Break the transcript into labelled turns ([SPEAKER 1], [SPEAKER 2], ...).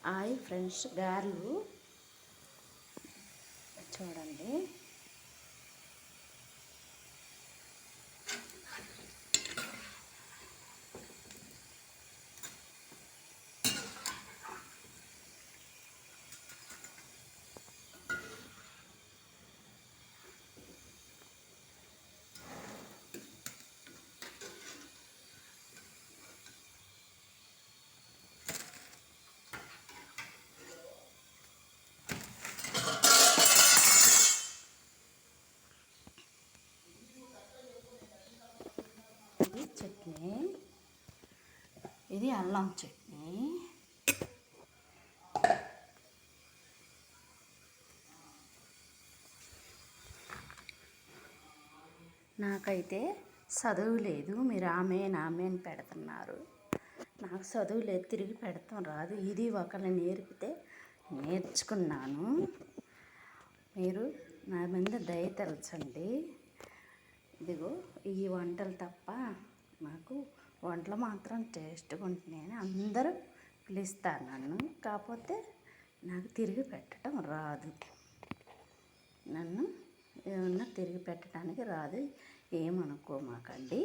[SPEAKER 1] Hi friends, గారెలు చూడండి. ఇది చట్నీ, ఇది అల్లం చట్నీ. నాకైతే చదువు లేదు, మీరు ఆమె నామే అని పెడుతున్నారు. నాకు చదువు లేదు, తిరిగి పెడతాం రాదు. ఇది ఒకళ్ళు నేర్పితే నేర్చుకున్నాను. మీరు నా మీద దయ తలచండి. ఇదిగో ఈ వంటలు తప్ప నాకు వంటలు మాత్రం టేస్ట్గా ఉంటున్నాయని అందరూ పిలుస్తారు నన్ను. కాకపోతే నాకు తిరిగి పెట్టడం రాదు. నన్ను ఏమన్నా తిరిగి పెట్టడానికి రాదు, ఏమనుకోమాకండి.